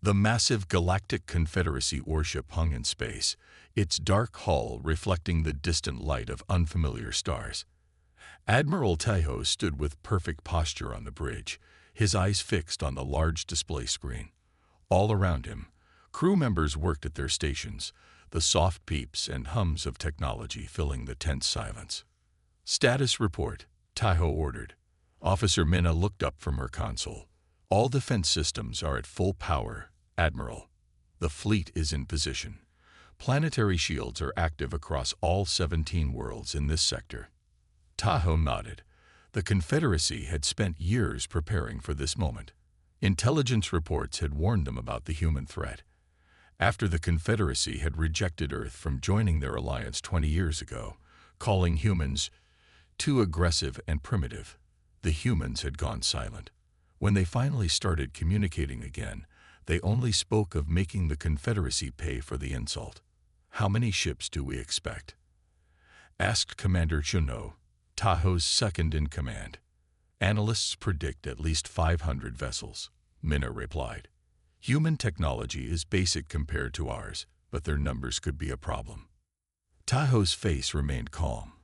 The massive Galactic Confederacy warship hung in space, its dark hull reflecting the distant light of unfamiliar stars. Admiral Tahoe stood with perfect posture on the bridge, his eyes fixed on the large display screen. All around him, crew members worked at their stations, the soft peeps and hums of technology filling the tense silence. "Status report," Tahoe ordered. Officer Minna looked up from her console. "All defense systems are at full power, Admiral. The fleet is in position. Planetary shields are active across all 17 worlds in this sector." Tahoe nodded. The Confederacy had spent years preparing for this moment. Intelligence reports had warned them about the human threat. After the Confederacy had rejected Earth from joining their alliance 20 years ago, calling humans too aggressive and primitive, the humans had gone silent. When they finally started communicating again, they only spoke of making the Confederacy pay for the insult. "How many ships do we expect?" asked Commander Chuno, Tahoe's second-in-command. "Analysts predict at least 500 vessels," Minna replied. "Human technology is basic compared to ours, but their numbers could be a problem." Tahoe's face remained calm,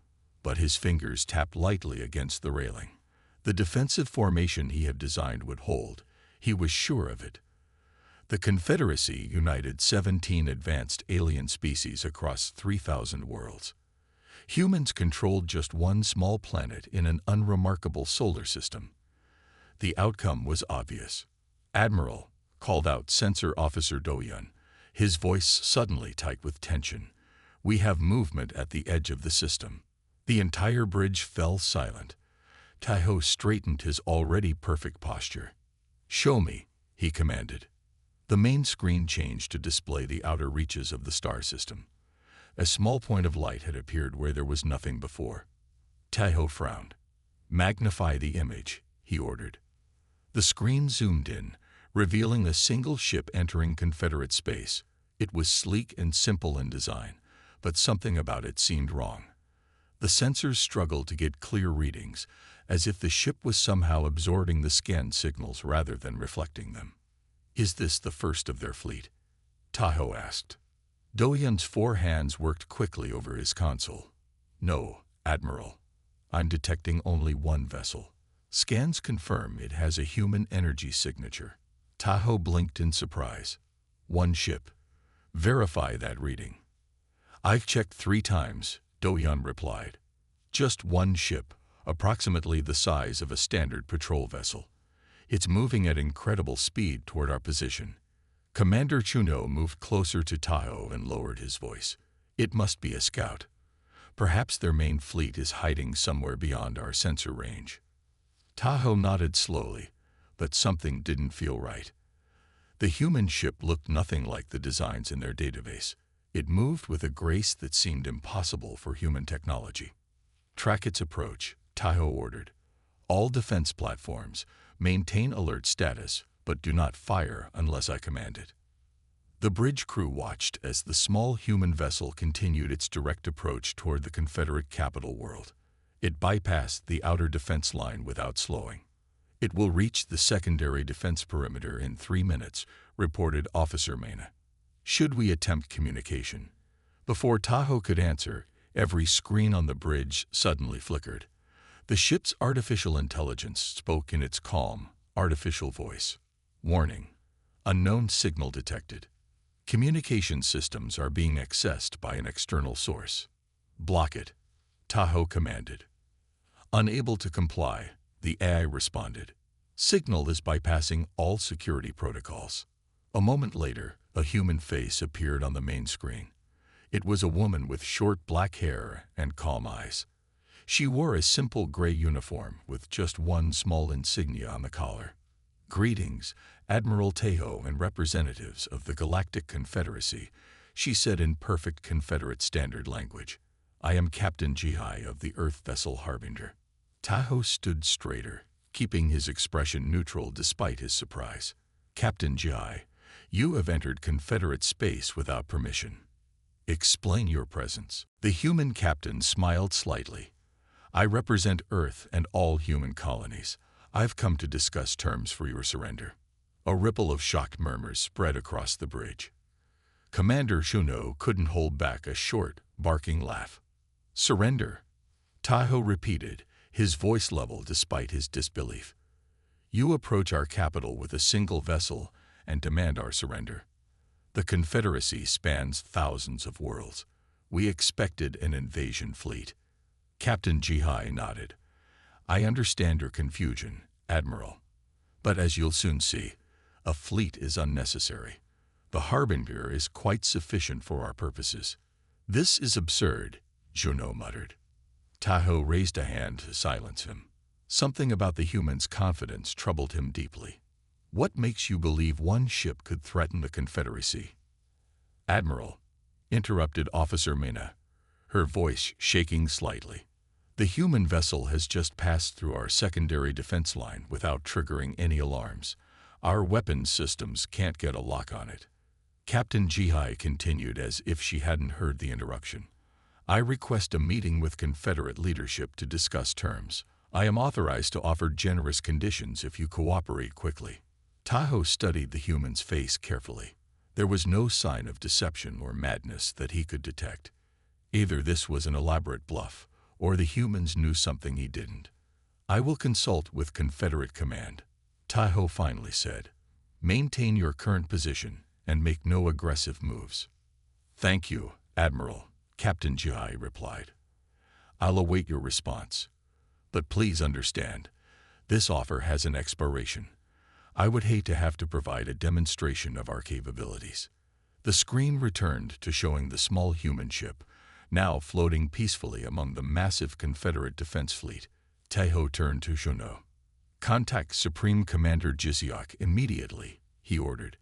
but his fingers tapped lightly against the railing. The defensive formation he had designed would hold. He was sure of it. The Confederacy united 17 advanced alien species across 3,000 worlds. Humans controlled just one small planet in an unremarkable solar system. The outcome was obvious. "Admiral," called out Sensor Officer Doyun, his voice suddenly tight with tension, "we have movement at the edge of the system." The entire bridge fell silent. Tahoe straightened his already perfect posture. "Show me," he commanded. The main screen changed to display the outer reaches of the star system. A small point of light had appeared where there was nothing before. Tahoe frowned. "Magnify the image," he ordered. The screen zoomed in, revealing a single ship entering Confederate space. It was sleek and simple in design, but something about it seemed wrong. The sensors struggled to get clear readings, as if the ship was somehow absorbing the scanned signals rather than reflecting them. "Is this the first of their fleet?" Tahoe asked. Doyun's 4 hands worked quickly over his console. "No, Admiral. I'm detecting only one vessel. Scans confirm it has a human energy signature." Tahoe blinked in surprise. "One ship. Verify that reading." "I've checked 3 times, Doyun replied. "Just one ship, approximately the size of a standard patrol vessel. It's moving at incredible speed toward our position." Commander Chuno moved closer to Tahoe and lowered his voice. "It must be a scout. Perhaps their main fleet is hiding somewhere beyond our sensor range." Tahoe nodded slowly, but something didn't feel right. The human ship looked nothing like the designs in their database. It moved with a grace that seemed impossible for human technology. "Track its approach," Tahoe ordered. "All defense platforms, maintain alert status, but do not fire unless I command it." The bridge crew watched as the small human vessel continued its direct approach toward the Confederate capital world. It bypassed the outer defense line without slowing. "It will reach the secondary defense perimeter in 3 minutes, reported Officer Mena. "Should we attempt communication?" Before Tahoe could answer, every screen on the bridge suddenly flickered. The ship's artificial intelligence spoke in its calm, artificial voice. "Warning. Unknown signal detected. Communication systems are being accessed by an external source." "Block it," Tahoe commanded. Unable to comply, the AI responded. "Signal is bypassing all security protocols." A moment later, a human face appeared on the main screen. It was a woman with short black hair and calm eyes. She wore a simple gray uniform with just one small insignia on the collar. "Greetings, Admiral Tahoe and representatives of the Galactic Confederacy," she said in perfect Confederate standard language. "I am Captain Jihai of the Earth vessel Harbinger." Tahoe stood straighter, keeping his expression neutral despite his surprise. "Captain Jihai, you have entered Confederate space without permission. Explain your presence." The human captain smiled slightly. "I represent Earth and all human colonies. I've come to discuss terms for your surrender." A ripple of shocked murmurs spread across the bridge. Commander Shuno couldn't hold back a short, barking laugh. "Surrender," Tahoe repeated, his voice level despite his disbelief. "You approach our capital with a single vessel and demand our surrender. The Confederacy spans thousands of worlds. We expected an invasion fleet." Captain Jihai nodded. "I understand your confusion, Admiral. But as you'll soon see, a fleet is unnecessary. The Harbinger is quite sufficient for our purposes." "This is absurd," Juno muttered. Tahoe raised a hand to silence him. Something about the human's confidence troubled him deeply. "What makes you believe one ship could threaten the Confederacy?" "Admiral," interrupted Officer Mina, her voice shaking slightly. "The human vessel has just passed through our secondary defense line without triggering any alarms. Our weapons systems can't get a lock on it." Captain Jihai continued as if she hadn't heard the interruption. "I request a meeting with Confederate leadership to discuss terms. I am authorized to offer generous conditions if you cooperate quickly." Tahoe studied the human's face carefully. There was no sign of deception or madness that he could detect. Either this was an elaborate bluff, or the humans knew something he didn't. "I will consult with Confederate command," Tahoe finally said. "Maintain your current position and make no aggressive moves." "Thank you, Admiral," Captain Jihai replied. "I'll await your response. But please understand, this offer has an expiration. I would hate to have to provide a demonstration of our capabilities." The screen returned to showing the small human ship, now floating peacefully among the massive Confederate defense fleet. Tahoe turned to Juno. "Contact Supreme Commander Jiziak immediately," he ordered,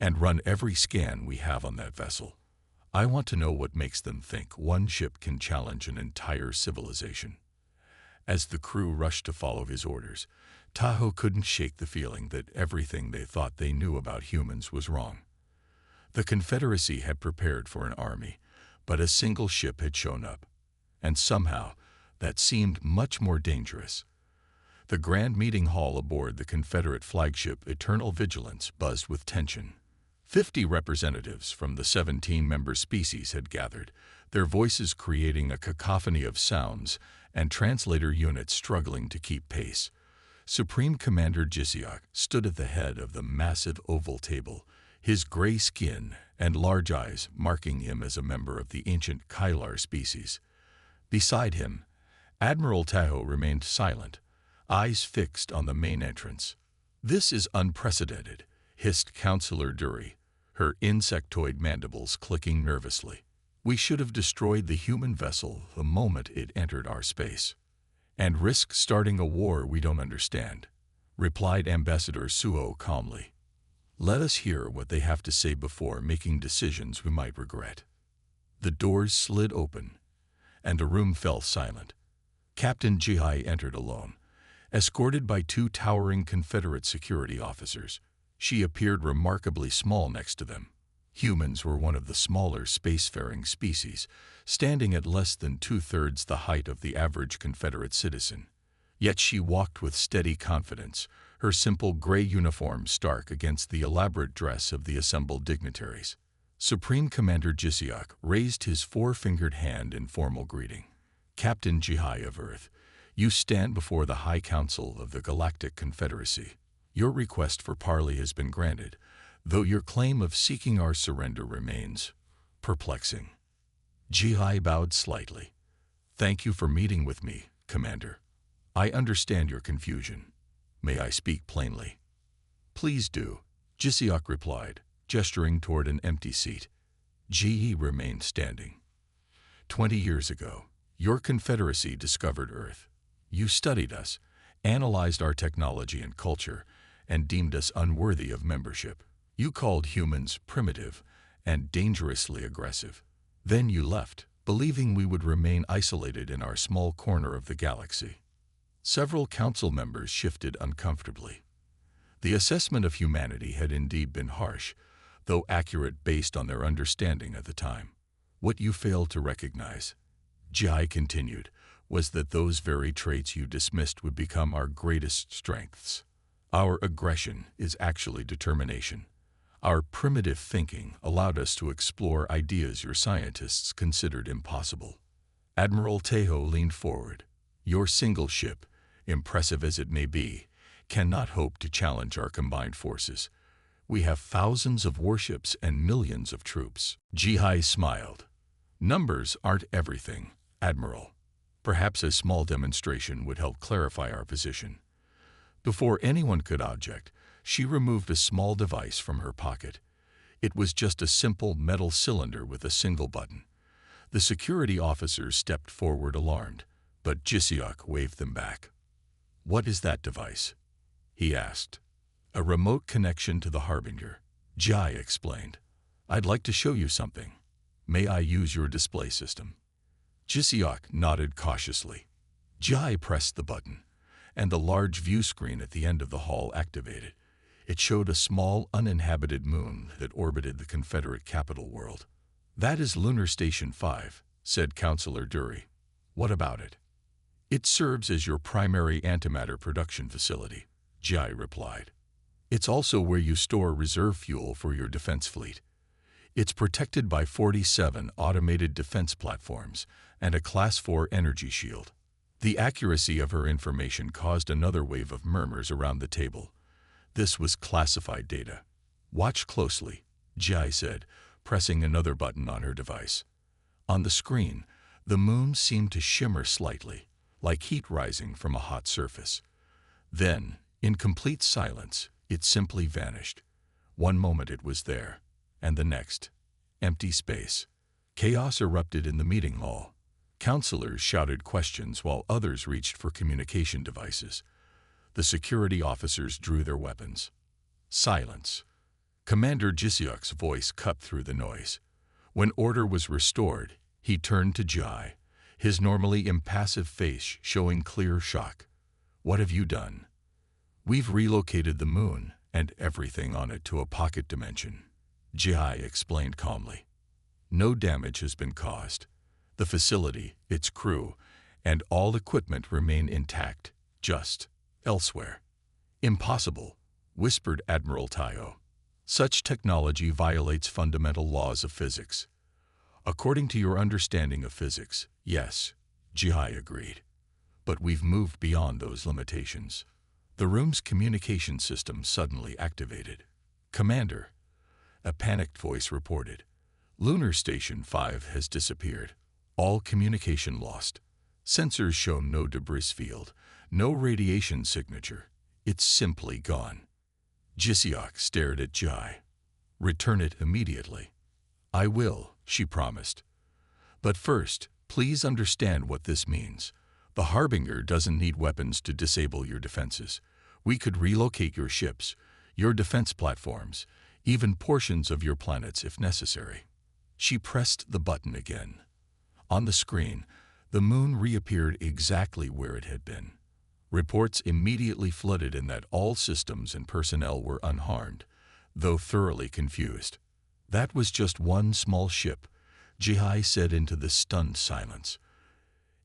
"and run every scan we have on that vessel. I want to know what makes them think one ship can challenge an entire civilization." As the crew rushed to follow his orders, Tahoe couldn't shake the feeling that everything they thought they knew about humans was wrong. The Confederacy had prepared for an army, but a single ship had shown up, and somehow that seemed much more dangerous. The grand meeting hall aboard the Confederate flagship Eternal Vigilance buzzed with tension. 50 representatives from the 17-member species had gathered, their voices creating a cacophony of sounds and translator units struggling to keep pace. Supreme Commander Jiziak stood at the head of the massive oval table, his gray skin and large eyes marking him as a member of the ancient Kylar species. Beside him, Admiral Tahoe remained silent, eyes fixed on the main entrance. "This is unprecedented," hissed Counselor Dury, her insectoid mandibles clicking nervously. "We should have destroyed the human vessel the moment it entered our space." "And risk starting a war we don't understand," replied Ambassador Suo calmly. "Let us hear what they have to say before making decisions we might regret." The doors slid open, and the room fell silent. Captain Jihai entered alone, escorted by 2 towering Confederate security officers. She appeared remarkably small next to them. Humans were one of the smaller spacefaring species, standing at less than 2/3 the height of the average Confederate citizen. Yet she walked with steady confidence, her simple gray uniform stark against the elaborate dress of the assembled dignitaries. Supreme Commander Jiziak raised his 4-fingered hand in formal greeting. "Captain Jihai of Earth, you stand before the High Council of the Galactic Confederacy. Your request for parley has been granted, though your claim of seeking our surrender remains perplexing." Jihai bowed slightly. "Thank you for meeting with me, Commander. I understand your confusion. May I speak plainly?" "Please do," Jiziak replied, gesturing toward an empty seat. Ji remained standing. 20 years ago, your Confederacy discovered Earth. You studied us, analyzed our technology and culture, and deemed us unworthy of membership. You called humans primitive and dangerously aggressive. Then you left, believing we would remain isolated in our small corner of the galaxy. Several council members shifted uncomfortably. The assessment of humanity had indeed been harsh, though accurate based on their understanding at the time. What you failed to recognize, Jai continued, was that those very traits you dismissed would become our greatest strengths. Our aggression is actually determination. Our primitive thinking allowed us to explore ideas your scientists considered impossible. Admiral Tejo leaned forward. Your single ship, impressive as it may be, cannot hope to challenge our combined forces. We have thousands of warships and millions of troops. Jihai smiled. Numbers aren't everything, Admiral. Perhaps a small demonstration would help clarify our position. Before anyone could object, she removed a small device from her pocket. It was just a simple metal cylinder with a single button. The security officers stepped forward alarmed, but Jisiok waved them back. "What is that device?" he asked. "A remote connection to the Harbinger," Jai explained. "I'd like to show you something. May I use your display system?" Jisiok nodded cautiously. Jai pressed the button, and the large view screen at the end of the hall activated. It showed a small, uninhabited moon that orbited the Confederate capital world. "That is Lunar Station 5, said Counselor Dury. "What about it?" "It serves as your primary antimatter production facility," Jai replied. "It's also where you store reserve fuel for your defense fleet. It's protected by 47 automated defense platforms and a Class 4 energy shield." The accuracy of her information caused another wave of murmurs around the table. This was classified data. "Watch closely," Jai said, pressing another button on her device. On the screen, the moon seemed to shimmer slightly, like heat rising from a hot surface. Then, in complete silence, it simply vanished. One moment it was there, and the next, empty space. Chaos erupted in the meeting hall. Counselors shouted questions while others reached for communication devices. The security officers drew their weapons. Silence. Commander Jisiok's voice cut through the noise. When order was restored, he turned to Jai, his normally impassive face showing clear shock. "What have you done?" "We've relocated the moon and everything on it to a pocket dimension," Jai explained calmly. "No damage has been caused. The facility, its crew, and all equipment remain intact, just elsewhere." "Impossible," whispered Admiral Tejo. "Such technology violates fundamental laws of physics." "According to your understanding of physics, yes," Jai agreed. "But we've moved beyond those limitations." The room's communication system suddenly activated. "Commander," a panicked voice reported, "Lunar Station 5 has disappeared. All communication lost. Sensors show no debris field, no radiation signature. It's simply gone." Jisiok stared at Jai. "Return it immediately." "I will," she promised. "But first, please understand what this means. The Harbinger doesn't need weapons to disable your defenses. We could relocate your ships, your defense platforms, even portions of your planets if necessary." She pressed the button again. On the screen, the moon reappeared exactly where it had been. Reports immediately flooded in that all systems and personnel were unharmed, though thoroughly confused. "That was just one small ship," Jihai said into the stunned silence.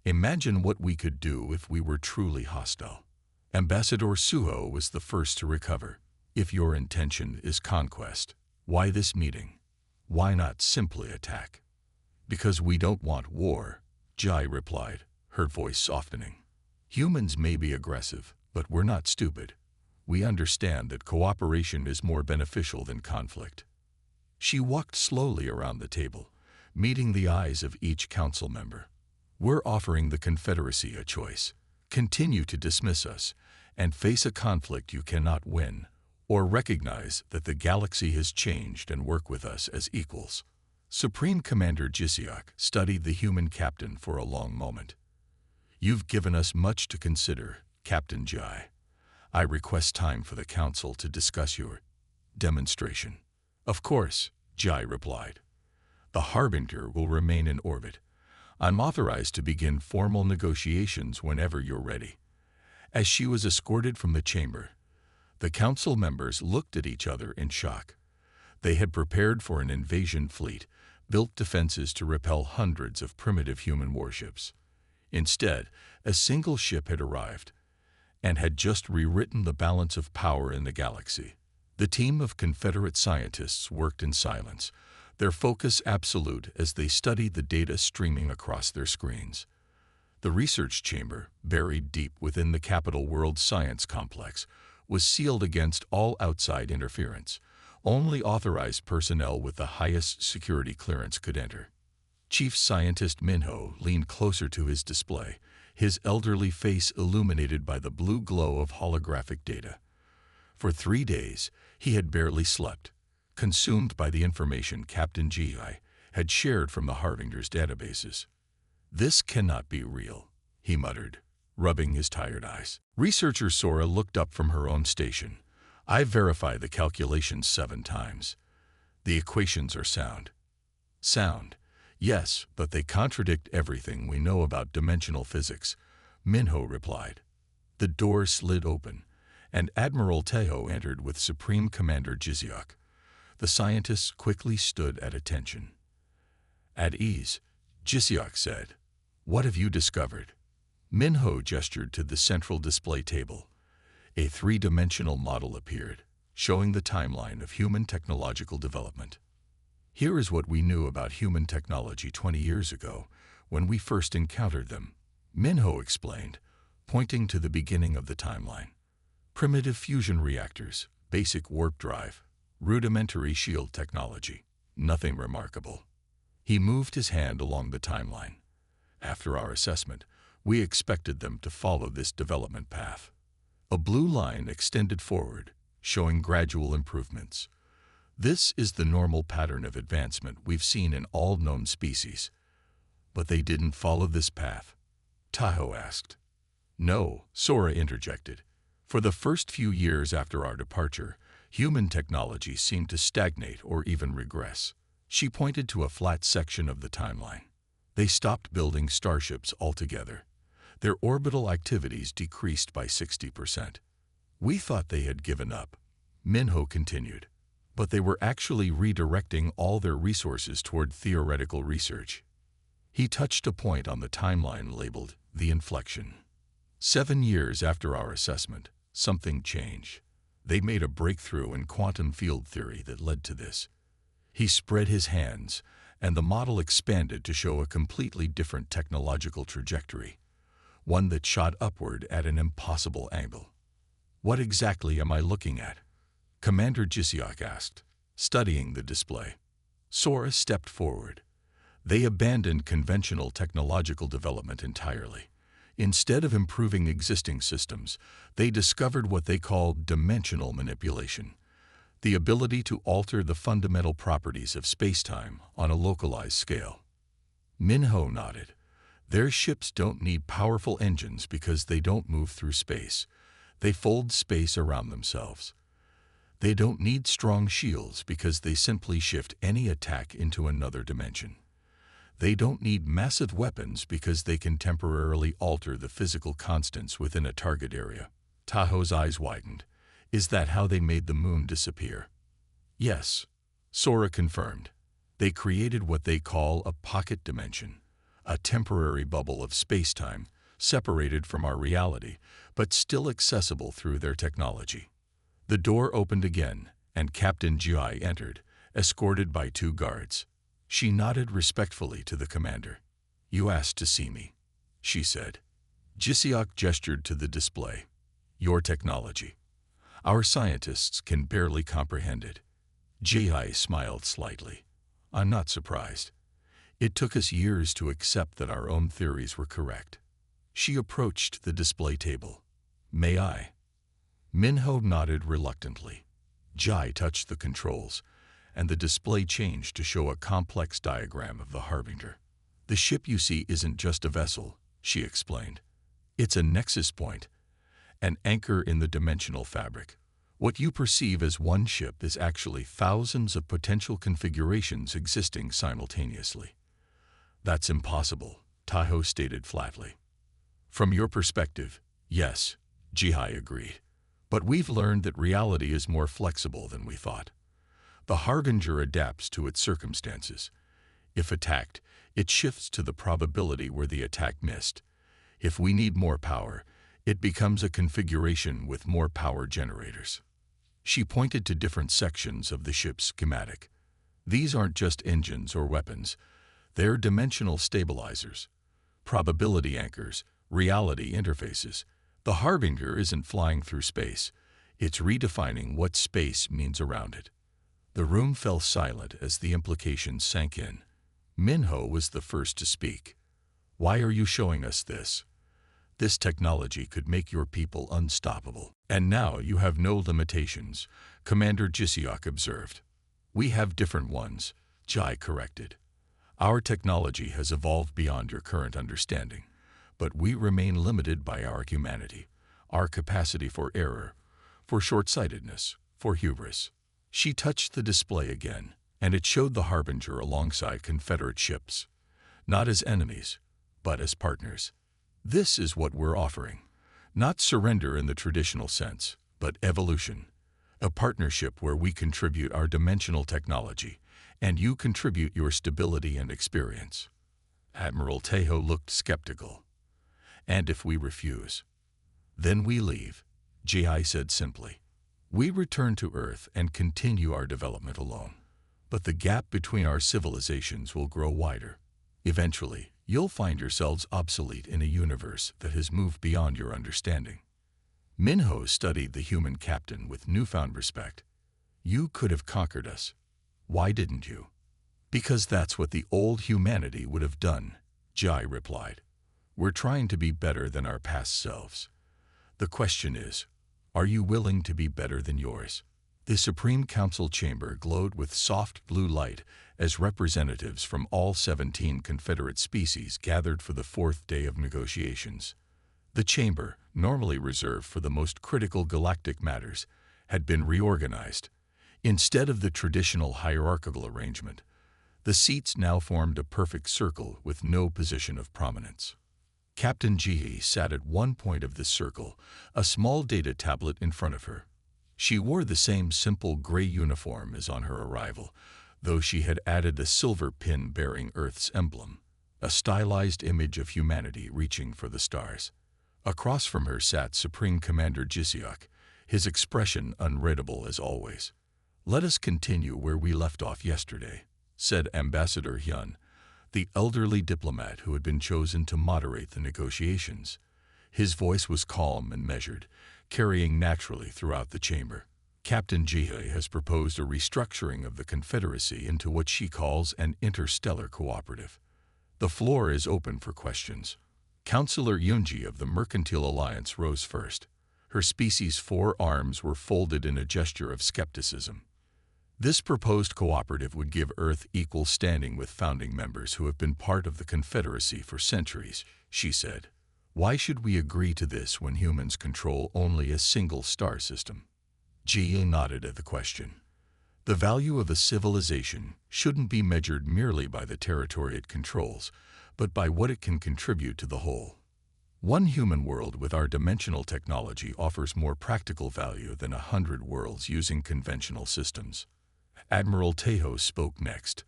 "Imagine what we could do if we were truly hostile." Ambassador Suho was the first to recover. "If your intention is conquest, why this meeting? Why not simply attack?" "Because we don't want war," Jai replied, her voice softening. "Humans may be aggressive, but we're not stupid. We understand that cooperation is more beneficial than conflict." She walked slowly around the table, meeting the eyes of each council member. "We're offering the Confederacy a choice. Continue to dismiss us and face a conflict you cannot win, or recognize that the galaxy has changed and work with us as equals." Supreme Commander Jisiok studied the human captain for a long moment. "You've given us much to consider, Captain Jai. I request time for the Council to discuss your demonstration." "Of course," Jai replied. "The Harbinger will remain in orbit. I'm authorized to begin formal negotiations whenever you're ready." As she was escorted from the chamber, the council members looked at each other in shock. They had prepared for an invasion fleet, built defenses to repel hundreds of primitive human warships. Instead, a single ship had arrived, and had just rewritten the balance of power in the galaxy. The team of Confederate scientists worked in silence, their focus absolute as they studied the data streaming across their screens. The research chamber, buried deep within the Capital World Science Complex, was sealed against all outside interference. Only authorized personnel with the highest security clearance could enter. Chief Scientist Minho leaned closer to his display, his elderly face illuminated by the blue glow of holographic data. For 3 days, he had barely slept, consumed by the information Captain Gi had shared from the Harbinger's databases. "This cannot be real," he muttered, rubbing his tired eyes. Researcher Sora looked up from her own station. "I verified the calculations 7 times. The equations are sound." "Sound? Yes, but they contradict everything we know about dimensional physics," Minho replied. The door slid open, and Admiral Tejo entered with Supreme Commander Jiziuk. The scientists quickly stood at attention. "At ease," Jiziuk said. "What have you discovered?" Minho gestured to the central display table. A 3-dimensional model appeared, showing the timeline of human technological development. "Here is what we knew about human technology 20 years ago, when we first encountered them," Minho explained, pointing to the beginning of the timeline. "Primitive fusion reactors, basic warp drive, rudimentary shield technology. Nothing remarkable." He moved his hand along the timeline. "After our assessment, we expected them to follow this development path." A blue line extended forward, showing gradual improvements. "This is the normal pattern of advancement we've seen in all known species." "But they didn't follow this path?" Tahoe asked. "No," Sora interjected. "For the first few years after our departure, human technology seemed to stagnate or even regress." She pointed to a flat section of the timeline. "They stopped building starships altogether. Their orbital activities decreased by 60%. We thought they had given up," Minho continued. "But they were actually redirecting all their resources toward theoretical research." He touched a point on the timeline labeled the inflection. 7 years after our assessment, something changed. They made a breakthrough in quantum field theory that led to this." He spread his hands, and the model expanded to show a completely different technological trajectory, one that shot upward at an impossible angle. "What exactly am I looking at?" Commander Jiziuk asked, studying the display. Sora stepped forward. "They abandoned conventional technological development entirely. Instead of improving existing systems, they discovered what they call dimensional manipulation, the ability to alter the fundamental properties of spacetime on a localized scale." Minho nodded. "Their ships don't need powerful engines because they don't move through space. They fold space around themselves. They don't need strong shields because they simply shift any attack into another dimension. They don't need massive weapons because they can temporarily alter the physical constants within a target area." Tahoe's eyes widened. "Is that how they made the moon disappear?" "Yes," Sora confirmed. "They created what they call a pocket dimension, a temporary bubble of spacetime separated from our reality, but still accessible through their technology." The door opened again, and Captain Gi entered, escorted by 2 guards. She nodded respectfully to the commander. "You asked to see me," she said. Jiziuk gestured to the display. "Your technology. Our scientists can barely comprehend it." Gi smiled slightly. "I'm not surprised. It took us years to accept that our own theories were correct." She approached the display table. "May I?" Minho nodded reluctantly. Ji touched the controls, and the display changed to show a complex diagram of the Harbinger. "The ship you see isn't just a vessel," she explained. "It's a nexus point, an anchor in the dimensional fabric. What you perceive as one ship is actually thousands of potential configurations existing simultaneously." "That's impossible," Tahoe stated flatly. "From your perspective, yes," Jihai agreed. "But we've learned that reality is more flexible than we thought. The Harbinger adapts to its circumstances. If attacked, it shifts to the probability where the attack missed. If we need more power, It becomes a configuration with more power generators. She pointed to different sections of the ship's schematic. These aren't just engines or weapons. They're dimensional stabilizers, probability anchors, reality interfaces. The Harbinger isn't flying through space. It's redefining what space means around it. The room fell silent as the implications sank in. Minho was the first to speak. Why are you showing us this? This technology could make your people unstoppable. And now you have no limitations, Commander Jisiok observed. We have different ones, Jai corrected. Our technology has evolved beyond your current understanding, but we remain limited by our humanity, our capacity for error, for short-sightedness, for hubris. She touched the display again, and it showed the Harbinger alongside Confederate ships, not as enemies, but as partners. This is what we're offering. Not surrender in the traditional sense, but evolution. A partnership where we contribute our dimensional technology, and you contribute your stability and experience. Admiral Tejo looked skeptical. And if we refuse? Then we leave, Ji said simply. We return to Earth and continue our development alone. But the gap between our civilizations will grow wider. Eventually, you'll find yourselves obsolete in a universe that has moved beyond your understanding. Minho studied the human captain with newfound respect. You could have conquered us. Why didn't you? Because that's what the old humanity would have done, Jai replied. We're trying to be better than our past selves. The question is, are you willing to be better than yours? The Supreme Council chamber glowed with soft blue light as representatives from all 17 Confederate species gathered for the fourth day of negotiations. The chamber, normally reserved for the most critical galactic matters, had been reorganized. Instead of the traditional hierarchical arrangement, the seats now formed a perfect circle with no position of prominence. Captain Ji sat at one point of this circle, a small data tablet in front of her. She wore the same simple gray uniform as on her arrival, though she had added a silver pin bearing Earth's emblem, a stylized image of humanity reaching for the stars. Across from her sat Supreme Commander Jisiok, his expression unreadable as always. Let us continue where we left off yesterday, said Ambassador Hyun, the elderly diplomat who had been chosen to moderate the negotiations. His voice was calm and measured, carrying naturally throughout the chamber. Captain Jihe has proposed a restructuring of the Confederacy into what she calls an interstellar cooperative. The floor is open for questions. Councillor Yunji of the Mercantile Alliance rose first. Her species' 4 arms were folded in a gesture of skepticism. This proposed cooperative would give Earth equal standing with founding members who have been part of the Confederacy for centuries, she said. Why should we agree to this when humans control only a single star system? Ji nodded at the question. The value of a civilization shouldn't be measured merely by the territory it controls, but by what it can contribute to the whole. One human world with our dimensional technology offers more practical value than 100 worlds using conventional systems. Admiral Tejo spoke next.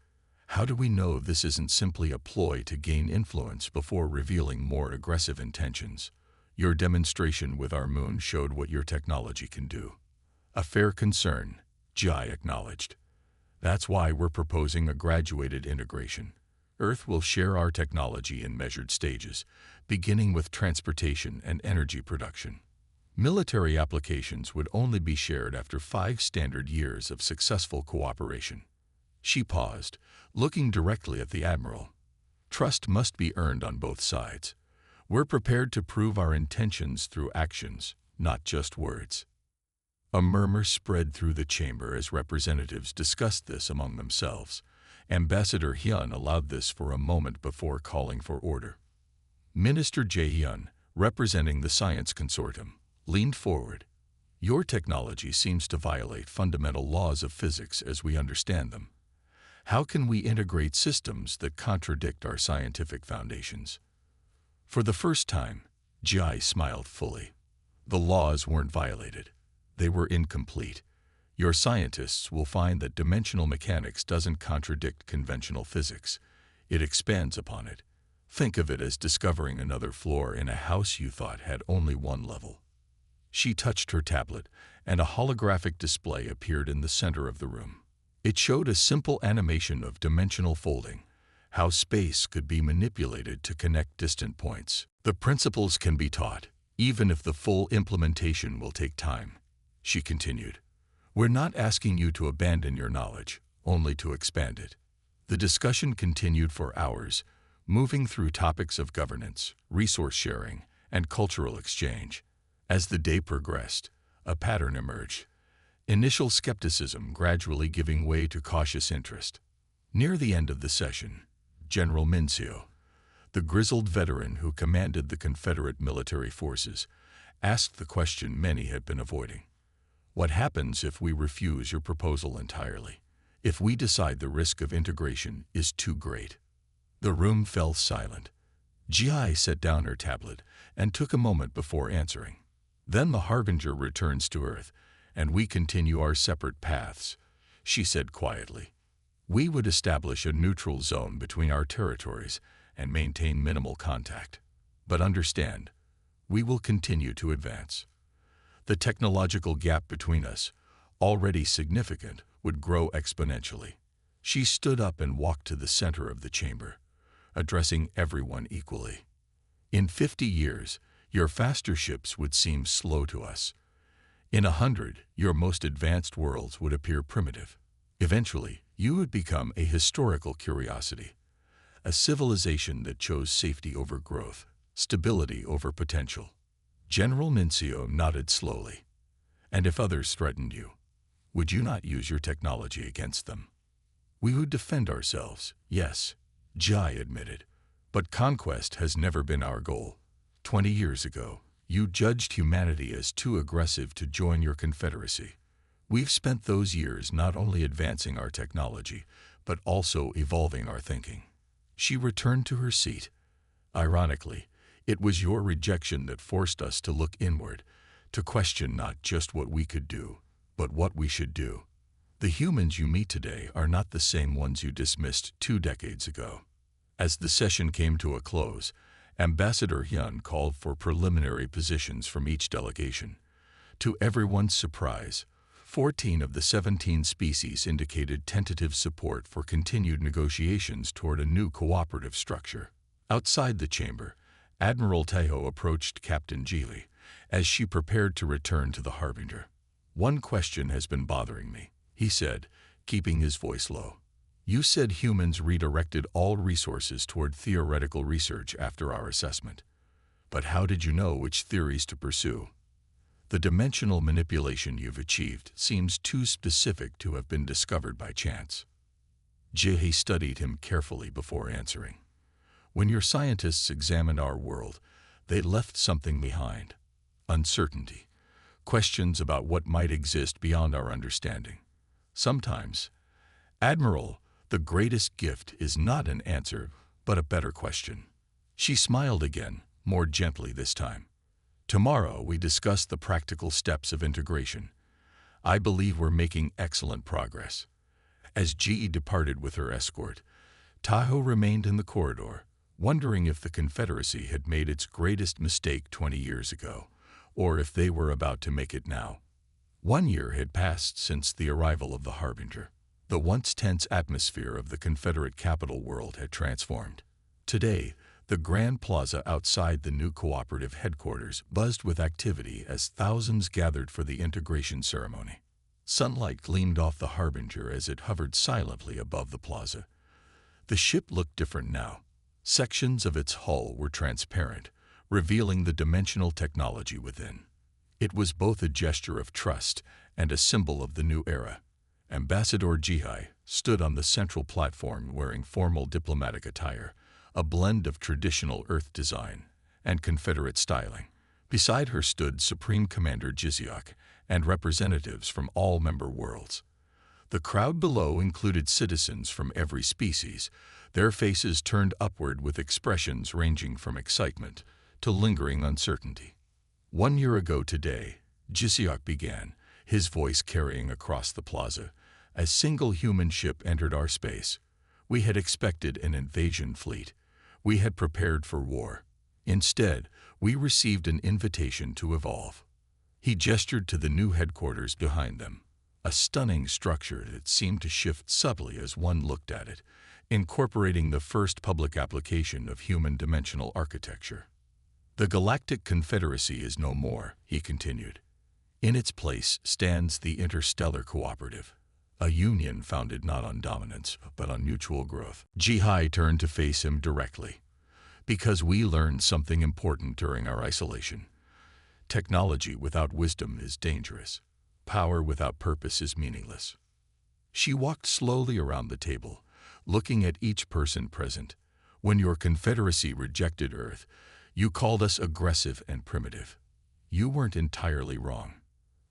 How do we know this isn't simply a ploy to gain influence before revealing more aggressive intentions? Your demonstration with our moon showed what your technology can do. A fair concern, Jai acknowledged. That's why we're proposing a graduated integration. Earth will share our technology in measured stages, beginning with transportation and energy production. Military applications would only be shared after 5 standard years of successful cooperation. She paused, looking directly at the Admiral. Trust must be earned on both sides. We're prepared to prove our intentions through actions, not just words. A murmur spread through the chamber as representatives discussed this among themselves. Ambassador Hyun allowed this for a moment before calling for order. Minister Jae-hyun, representing the Science Consortium, leaned forward. Your technology seems to violate fundamental laws of physics as we understand them. How can we integrate systems that contradict our scientific foundations? For the first time, Jai smiled fully. The laws weren't violated. They were incomplete. Your scientists will find that dimensional mechanics doesn't contradict conventional physics. It expands upon it. Think of it as discovering another floor in a house you thought had only one level. She touched her tablet, and a holographic display appeared in the center of the room. It showed a simple animation of dimensional folding, how space could be manipulated to connect distant points. The principles can be taught, even if the full implementation will take time, she continued. We're not asking you to abandon your knowledge, only to expand it. The discussion continued for hours, moving through topics of governance, resource sharing, and cultural exchange. As the day progressed, a pattern emerged. Initial skepticism gradually giving way to cautious interest. Near the end of the session, General Mincio, the grizzled veteran who commanded the Confederate military forces, asked the question many had been avoiding. What happens if we refuse your proposal entirely? If we decide the risk of integration is too great? The room fell silent. Ji set down her tablet and took a moment before answering. Then the Harbinger returns to Earth, and we continue our separate paths, she said quietly. We would establish a neutral zone between our territories and maintain minimal contact. But understand, we will continue to advance. The technological gap between us, already significant, would grow exponentially. She stood up and walked to the center of the chamber, addressing everyone equally. In 50 years, your faster ships would seem slow to us. In 100, your most advanced worlds would appear primitive. Eventually, you would become a historical curiosity, a civilization that chose safety over growth, stability over potential. General Mincio nodded slowly. And if others threatened you, would you not use your technology against them? We would defend ourselves, yes, Jai admitted, but conquest has never been our goal. 20 years ago, you judged humanity as too aggressive to join your confederacy. We've spent those years not only advancing our technology, but also evolving our thinking. She returned to her seat. Ironically, it was your rejection that forced us to look inward, to question not just what we could do, but what we should do. The humans you meet today are not the same ones you dismissed 2 decades ago. As the session came to a close, Ambassador Hyun called for preliminary positions from each delegation. To everyone's surprise, 14 of the 17 species indicated tentative support for continued negotiations toward a new cooperative structure. Outside the chamber, Admiral Taeho approached Captain Geely as she prepared to return to the Harbinger. One question has been bothering me, he said, keeping his voice low. You said humans redirected all resources toward theoretical research after our assessment. But how did you know which theories to pursue? The dimensional manipulation you've achieved seems too specific to have been discovered by chance. Jae studied him carefully before answering. When your scientists examined our world, they left something behind. Uncertainty. Questions about what might exist beyond our understanding. Sometimes, Admiral, the greatest gift is not an answer, but a better question. She smiled again, more gently this time. Tomorrow we discuss the practical steps of integration. I believe we're making excellent progress. As Ji departed with her escort, Tahoe remained in the corridor, wondering if the Confederacy had made its greatest mistake 20 years ago, or if they were about to make it now. 1 year had passed since the arrival of the Harbinger. The once tense atmosphere of the Confederate capital world had transformed. Today, the Grand Plaza outside the new cooperative headquarters buzzed with activity as thousands gathered for the integration ceremony. Sunlight gleamed off the Harbinger as it hovered silently above the plaza. The ship looked different now. Sections of its hull were transparent, revealing the dimensional technology within. It was both a gesture of trust and a symbol of the new era. Ambassador Jihai stood on the central platform wearing formal diplomatic attire, a blend of traditional Earth design and Confederate styling. Beside her stood Supreme Commander Jiseok and representatives from all member worlds. The crowd below included citizens from every species, their faces turned upward with expressions ranging from excitement to lingering uncertainty. 1 year ago today, Jiseok began, his voice carrying across the plaza. A single human ship entered our space. We had expected an invasion fleet. We had prepared for war. Instead, we received an invitation to evolve. He gestured to the new headquarters behind them, a stunning structure that seemed to shift subtly as one looked at it, incorporating the first public application of human dimensional architecture. The Galactic Confederacy is no more, he continued. In its place stands the Interstellar Cooperative, a union founded not on dominance, but on mutual growth. Jihai turned to face him directly. Because we learned something important during our isolation. Technology without wisdom is dangerous. Power without purpose is meaningless. She walked slowly around the table, looking at each person present. When your Confederacy rejected Earth, you called us aggressive and primitive. You weren't entirely wrong.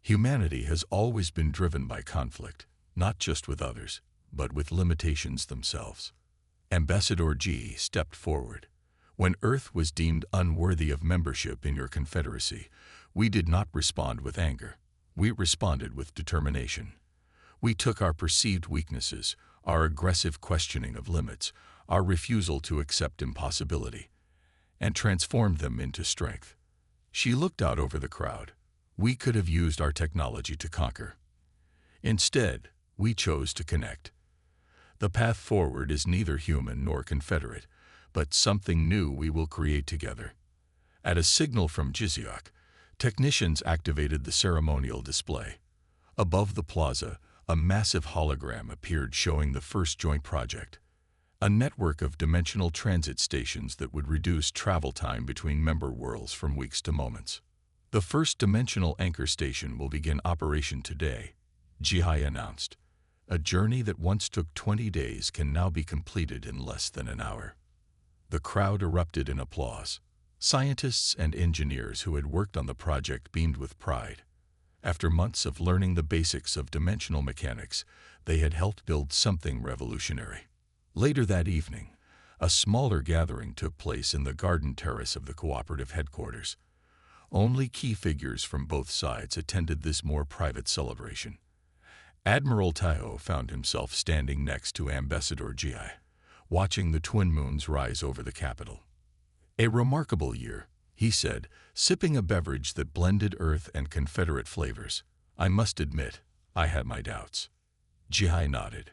Humanity has always been driven by conflict, not just with others, but with limitations themselves. Ambassador G stepped forward. When Earth was deemed unworthy of membership in your Confederacy, we did not respond with anger. We responded with determination. We took our perceived weaknesses, our aggressive questioning of limits, our refusal to accept impossibility, and transformed them into strength. She looked out over the crowd. We could have used our technology to conquer. Instead, we chose to connect. The path forward is neither human nor Confederate, but something new we will create together. At a signal from Jiziok, technicians activated the ceremonial display. Above the plaza, a massive hologram appeared showing the first joint project, a network of dimensional transit stations that would reduce travel time between member worlds from weeks to moments. The first dimensional anchor station will begin operation today, Jihai announced. A journey that once took 20 days can now be completed in less than an hour. The crowd erupted in applause. Scientists and engineers who had worked on the project beamed with pride. After months of learning the basics of dimensional mechanics, they had helped build something revolutionary. Later that evening, a smaller gathering took place in the garden terrace of the cooperative headquarters. Only key figures from both sides attended this more private celebration. Admiral Taiho found himself standing next to Ambassador Jihai, watching the twin moons rise over the capital. A remarkable year, he said, sipping a beverage that blended Earth and Confederate flavors. I must admit, I had my doubts. Jihai nodded,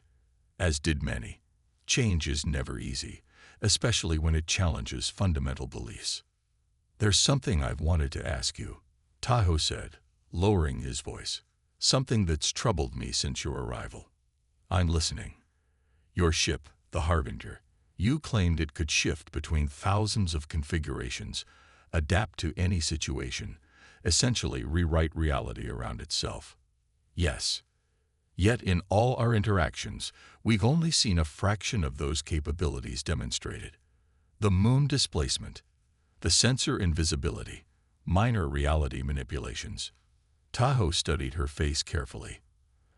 as did many. Change is never easy, especially when it challenges fundamental beliefs. There's something I've wanted to ask you, Taiho said, lowering his voice. Something that's troubled me since your arrival. I'm listening. Your ship, the Harbinger, you claimed it could shift between thousands of configurations, adapt to any situation, essentially rewrite reality around itself. Yes. Yet in all our interactions, we've only seen a fraction of those capabilities demonstrated. The moon displacement, the sensor invisibility, minor reality manipulations. Taiho studied her face carefully.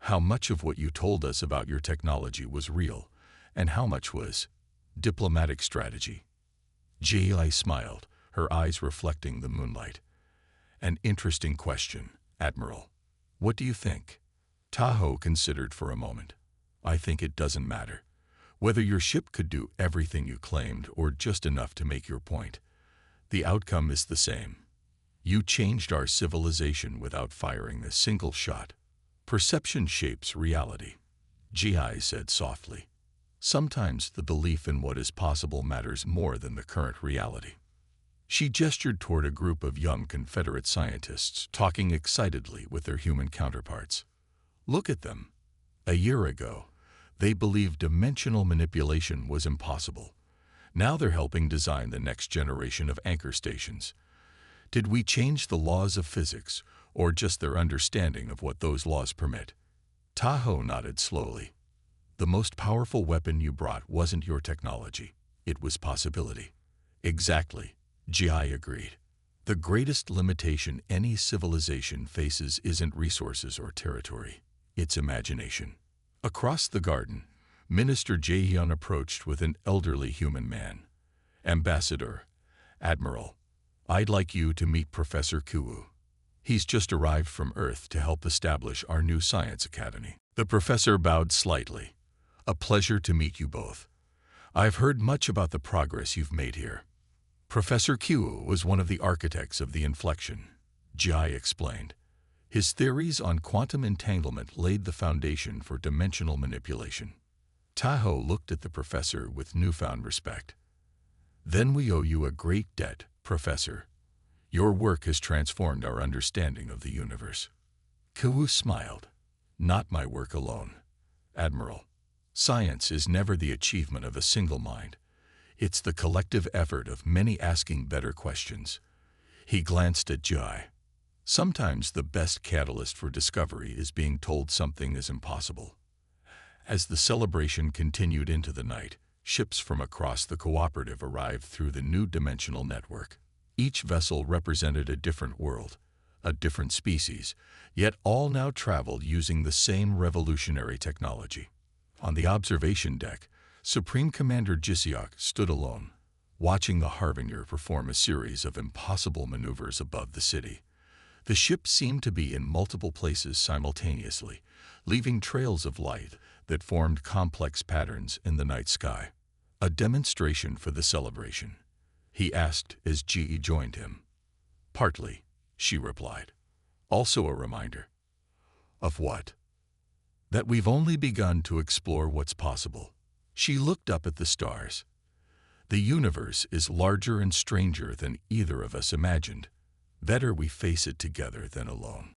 How much of what you told us about your technology was real, and how much was diplomatic strategy? Jihai smiled, her eyes reflecting the moonlight. An interesting question, Admiral. What do you think? Taiho considered for a moment. I think it doesn't matter. Whether your ship could do everything you claimed or just enough to make your point, the outcome is the same. You changed our civilization without firing a single shot. Perception shapes reality, Jihai said softly. Sometimes the belief in what is possible matters more than the current reality. She gestured toward a group of young Confederate scientists talking excitedly with their human counterparts. Look at them. A year ago, they believed dimensional manipulation was impossible. Now they're helping design the next generation of anchor stations. Did we change the laws of physics, or just their understanding of what those laws permit? Taiho nodded slowly. The most powerful weapon you brought wasn't your technology. It was possibility. Exactly, Jihai agreed. The greatest limitation any civilization faces isn't resources or territory. It's imagination. Across the garden, Minister Jaehyun approached with an elderly human man. Ambassador, Admiral, I'd like you to meet Professor Kuwu. He's just arrived from Earth to help establish our new science academy. The professor bowed slightly. A pleasure to meet you both. I've heard much about the progress you've made here. Professor Q was one of the architects of the inflection, Jai explained. His theories on quantum entanglement laid the foundation for dimensional manipulation. Tahoe looked at the professor with newfound respect. Then we owe you a great debt, Professor. Your work has transformed our understanding of the universe. Q smiled. Not my work alone, Admiral. Science is never the achievement of a single mind. It's the collective effort of many asking better questions. He glanced at Jai. Sometimes the best catalyst for discovery is being told something is impossible. As the celebration continued into the night, ships from across the cooperative arrived through the new dimensional network. Each vessel represented a different world, a different species, yet all now traveled using the same revolutionary technology. On the observation deck, Supreme Commander Jisiok stood alone, watching the Harbinger perform a series of impossible maneuvers above the city. The ship seemed to be in multiple places simultaneously, leaving trails of light that formed complex patterns in the night sky. A demonstration for the celebration, he asked as Ji joined him. Partly, she replied. Also a reminder. Of what? That we've only begun to explore what's possible. She looked up at the stars. The universe is larger and stranger than either of us imagined. Better we face it together than alone.